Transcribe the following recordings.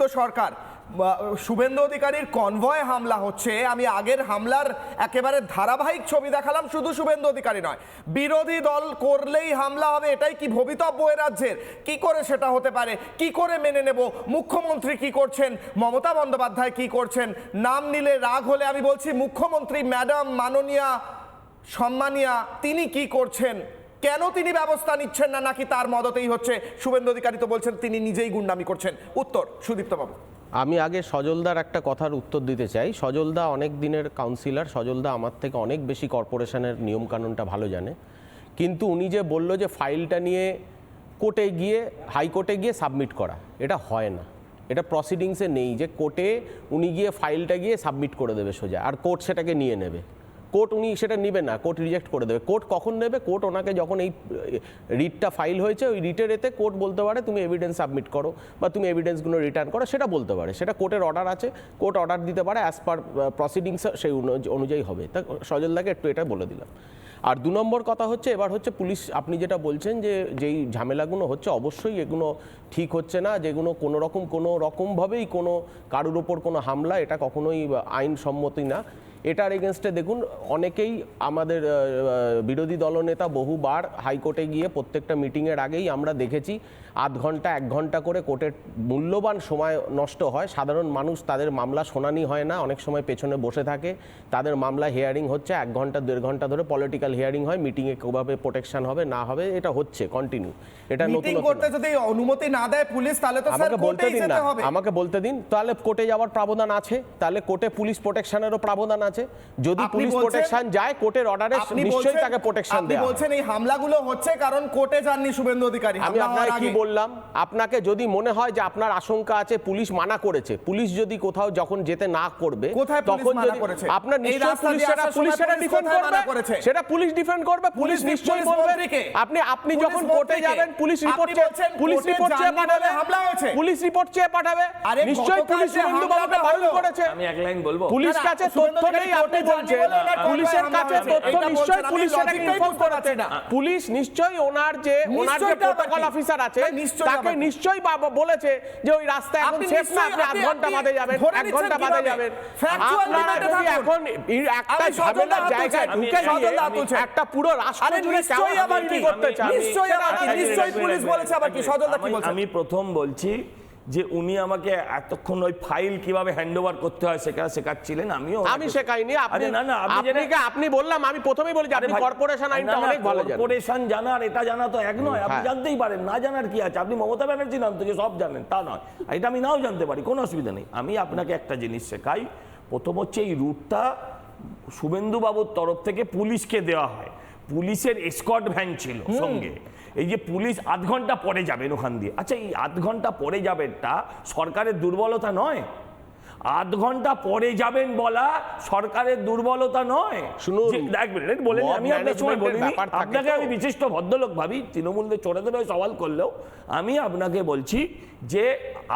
তো সরকার শুভেন্দু অধিকারীর কনভয় হামলা হচ্ছে। আমি আগের হামলার একেবারে ধারাবাহিক ছবি দেখালাম। শুধু শুভেন্দু অধিকারী নয়, বিরোধী দল করলেই হামলা হবে, এটাই কি ভবিতব্য এ রাজ্যের? কি করে সেটা হতে পারে? কি করে মেনে নেব? মুখ্যমন্ত্রী কি করছেন, মমতা বন্দ্যোপাধ্যায় কি করছেন? নাম নিলে রাগ হলে আমি বলছি মুখ্যমন্ত্রী ম্যাডাম মাননীয়া সম্মানিয়া তিনি কি করছেন? কেন তিনি ব্যবস্থা নিচ্ছেন না, নাকি তার মদতেই হচ্ছে? শুভেন্দু অধিকারী তো বলছেন তিনি নিজেই গুন্ডামি করছেন। উত্তর সুদীপ্ত বাবু। আমি আগে সজলদার একটা কথার উত্তর দিতে চাই। সজলদা অনেক দিনের কাউন্সিলর, সজলদা আমার থেকে অনেক বেশি কর্পোরেশনের নিয়মকানুনটা ভালো জানে। কিন্তু উনি যে বলল যে ফাইলটা নিয়ে কোর্টে গিয়ে, হাইকোর্টে গিয়ে সাবমিট করা, এটা হয় না। এটা প্রসিডিংসে নেই যে কোর্টে উনি গিয়ে ফাইলটা গিয়ে সাবমিট করে দেবে সোজা, আর কোর্ট সেটাকে নিয়ে নেবে। কোর্ট উনি সেটা নেবে না, কোর্ট রিজেক্ট করে দেবে। কোর্ট কখন নেবে? কোর্ট ওনাকে যখন এই রিটটা ফাইল হয়েছে, ওই রিটের এতে কোর্ট বলতে পারে তুমি এভিডেন্স সাবমিট করো বা তুমি এভিডেন্সগুলো রিটার্ন করো, সেটা বলতে পারে। সেটা কোর্টের অর্ডার আছে, কোর্ট অর্ডার দিতে পারে, অ্যাজ পার প্রসিডিংস সেই অনুযায়ী হবে। তা সজলদাকে একটু এটা বলে দিলাম। আর 2 নম্বর কথা হচ্ছে, এবার হচ্ছে পুলিশ, আপনি যেটা বলছেন যে যেই ঝামেলাগুলো হচ্ছে, অবশ্যই এগুলো ঠিক হচ্ছে না, যেগুলো কোনো রকমভাবেই কোনো কারোর ওপর কোনো হামলা, এটা কখনোই আইনসম্মতি না। এটার এগেনস্টে দেখুন অনেকেই, আমাদের বিরোধী দলনেতা বহুবার হাইকোর্টে গিয়ে প্রত্যেকটা মিটিংয়ের আগেই আমরা দেখেছি 0.5 ঘন্টা 1 ঘন্টা করে কোর্টের মূল্যবান সময় নষ্ট হয়। সাধারণ মানুষ, তাদের মামলা শুনানি হয় না, অনেক সময় পেছনে বসে থাকে, তাদের মামলা হিয়ারিং হচ্ছে 1 ঘন্টা 1.5 ঘন্টা ধরে পলিটিক্যাল হিয়ারিং হয়, মিটিংয়ে কীভাবে প্রোটেকশন হবে না হবে এটা হচ্ছে কন্টিনিউ। এটা নতুন করতে যদি অনুমতি না দেয় পুলিশ, তাহলে তো স্যার কোর্টেই যেতে হবে। আমাকে বলতে দিন, তাহলে কোর্টে যাওয়ার প্রাবধান আছে, তাহলে কোর্টে পুলিশ প্রোটেকশনেরও প্রাবধান আছে। যদি পুলিশ প্রোটেকশন যায়, কোর্টের অর্ডারে নিশ্চয়ই তাকে প্রোটেকশন দেয়া। আপনি বলছেন এই হামলাগুলো হচ্ছে কারণ কোর্টে যাননি শুভেন্দু অধিকারী। আমি আপনাকে কি বললাম? আপনাকে যদি মনে হয় যে আপনার আশঙ্কা আছে পুলিশ মানা করেছে, পুলিশ যদি কোথাও যখন যেতে না করবে, তখন যদি আপনার নিশ্চয়ই পুলিশ সেটা ডিফেন্ড করবে, সেটা পুলিশ ডিফেন্ড করবে, পুলিশ নিশ্চয়ই বলবে। আপনি যখন কোর্টে যাবেন, পুলিশ রিপোর্ট চেয়ে পাঠাবে, হামলা হয়েছে, পুলিশ রিপোর্ট চেয়ে পাঠাবে, নিশ্চয়ই পুলিশ শুভেন্দু বাবুকে বারণ করেছে। আমি এক লাইন বলবো, পুলিশ কাছে তথ্য নেই, আপনি বলছেন পুলিশের কাছে তথ্য, নিশ্চয়ই পুলিশ সেটাকে ইনফর্ম করেছে না। পুলিশ নিশ্চয়ই ওনার যে প্রোটোকল অফিসার আছে তাকে নিশ্চয়ই বলেছে যে ওই রাস্তা এখন সেফ না, আপনি 8 ঘন্টা বাদে যাবেন, 1 ঘন্টা বাদে যাবেন। আপনারা যদি এখন একটা ঝামেলার জায়গায় ঢুকে গিয়ে একটা পুরো রাষ্ট্র জুড়ে কেমন করতে চান, নিশ্চয়ই পুলিশ বলেছে। আবার কি সজলদা কি বলছেন? আমি প্রথম বলছি যে উনি আমাকে এতক্ষণ ওই ফাইল কিভাবে হ্যান্ডওভার করতে হয় সেটা শেখাচ্ছিলেন। আমি শেখাইনি, আপনি বললাম, আমি প্রথমেই বলি যে আপনি কর্পোরেশন আইনটা অনেক ভালো জানেন। কর্পোরেশন জানার এটা জানা তো এক নয়, আপনি জানতেই পারেন, না জানার কি আছে? আপনি মমতা ব্যানার্জি নাম থেকে সব জানেন তা নয়, এটা আমি নাও জানতে পারি, কোনো অসুবিধা নেই। আমি আপনাকে একটা জিনিস শেখাই। প্রথম হচ্ছে এই রুটটা শুভেন্দু বাবুর তরফ থেকে পুলিশকে দেওয়া হয়, পুলিশের এসকর্ট ভ্যান ছিল সঙ্গে। এই যে পুলিশ 8 ঘন্টা পরে যাবেন ওখান দিয়ে, আচ্ছা এই 8 ঘন্টা পরে যাবেনটা সরকারের দুর্বলতা নয়? 8 ঘন্টা পরে যাবেন বলা সরকারের দুর্বলতা নয়? শুনুন, বলেন, আমি আপনার সময় বলিনি, আপনাকে আমি বিশিষ্ট ভদ্রলোক ভাবি, তৃণমূলদের চোরেদের সওয়াল করলেও আমি আপনাকে বলছি যে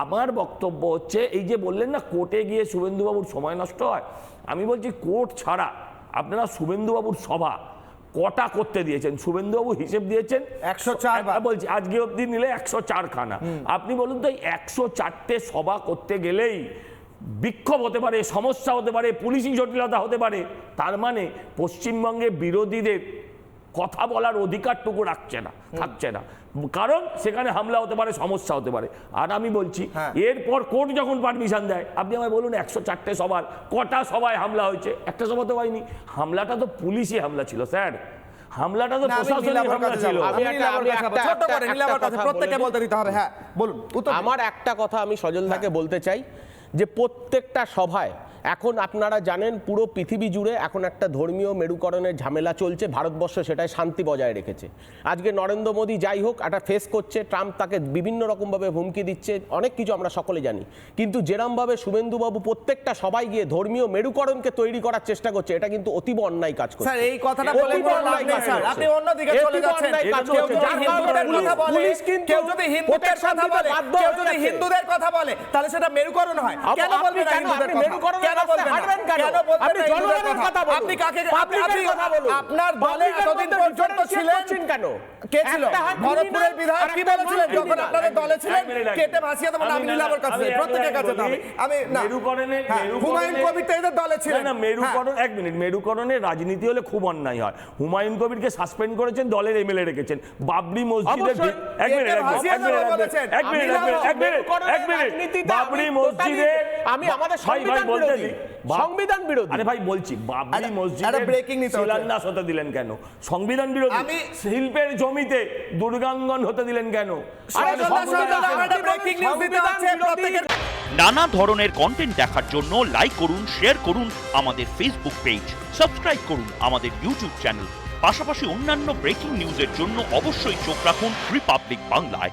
আমার বক্তব্য হচ্ছে, এই যে বললেন না কোর্টে গিয়ে শুভেন্দুবাবুর সময় নষ্ট হয়, আমি বলছি কোর্ট ছাড়া আপনারা শুভেন্দুবাবুর সভা কটা করতে দিয়েছেন? শুভেন্দুবাবু হিসেব দিয়েছেন 104 বার, বলছি আজকে অব্দি নিলে 104 খানা। আপনি বলুন তো 104টে সভা করতে গেলেই বিক্ষোভ হতে পারে, সমস্যা হতে পারে, পুলিশি জটিলতা হতে পারে, তার মানে পশ্চিমবঙ্গে বিরোধীদের কথা বলার অধিকারটুকু থাকছে না, কারণ সেখানে হামলা হতে পারে, সমস্যা হতে পারে। আর আমি বলছি এরপর কোর্ট যখন পারমিশন দেয়, আপনি আমায় বলুন 104টে সভার কটা সভায় হামলা হয়েছে? একটা সভা তো হয়নি। হামলাটা তো পুলিশি হামলা ছিল স্যার, হামলাটা তো প্রশাসনিক হামলা ছিল। আমার একটা কথা আমি সজলদাকে বলতে চাই যে প্রত্যেকটা সভায় এখন আপনারা জানেন পুরো পৃথিবী জুড়ে এখন একটা ধর্মীয় মেরুকরণের ঝামেলা চলছে, ভারতবর্ষ সেটাই শান্তি বজায় রেখেছে। আজকে নরেন্দ্র মোদী যাই হোক একটা ফেস করছে, ট্রাম্প তাকে বিভিন্ন রকমভাবে হুমকি দিচ্ছে, অনেক কিছু আমরা সকলে জানি, কিন্তু যেরমভাবে শুভেন্দুবাবু প্রত্যেকটা সবাই গিয়ে ধর্মীয় মেরুকরণকে তৈরি করার চেষ্টা করছে, এটা কিন্তু অতীব অন্যায় কাজ করছে। এই কথাটা বলে আপনি অন্যদিকে চলে যাচ্ছেন। কেউ যদি হিন্দুদের কথা বলে তাহলে সেটা মেরুকরণ হয়, কেন বলবেন? কেন রাস্তায় বলবেন না? হাঁটবেন কেন? কেন বলবেন আপনি না হিন্দুদের জনগণের কথা? কথা বলুন। আপনি কাকে পাবলিকের কথা বলুন। আপনার দলে পাবলিকের এতদিন মধ্যে পর্যন্ত differentiate ছিলেন করছেন কেন? কে ছিল? একটা হাত ভরতপুরের criminal, বিধায়ক আর কি একটা বলেছিলেন non যখন criminal। আপনাদের দলে ছিলেন? এক মিনিট, কেটে ভাসিয়ে দেবো আমি নীলাভর কাছে আমি প্রত্যেকের কাছে বলি, আমি না মেরুকরণে- হ্যাঁ, হুমায়ুন কবির তো এদের দলে ছিলেন। না মেরুকরণ এক মিনিট, মেরুকরণে রাজনীতি হলে খুব অন্যায় হয়। হুমায়ুন কবিরকে সাসপেন্ড করেছেন, দলের এমএলএ রেখেছেন। বাবরি মসজিদের অবশ্যই। এক মিনিট, একে ভাসিয়ে দেবো বলেছেন। বাবরি মসজিদে আমি আমাদের ভাই সংবিধান বলতে বিরোধী। দিন। সংবিধান বিরোধী। আরে ভাই বলছি বাবরি একটা মসজিদে breaking নিতে হচ্ছে। শিলান্যাস হতে দিলেন কেন? সংবিধান বিরোধী। আমি- শিল্পের জমিতে দুর্গাঙ্গন হতে দিলেন কেন? আরে ব্রেকিং নিউজ দিতে হচ্ছে প্রত্যেকের নানা ধরনের কন্টেন্ট দেখার জন্য লাইক করুন, শেয়ার করুন আমাদের ফেসবুক পেজ, সাবস্ক্রাইব করুন আমাদের ইউটিউব চ্যানেল। পাশাপাশি অন্যান্য ব্রেকিং নিউজের জন্য অবশ্যই চোখ রাখুন রিপাবলিক বাংলায়।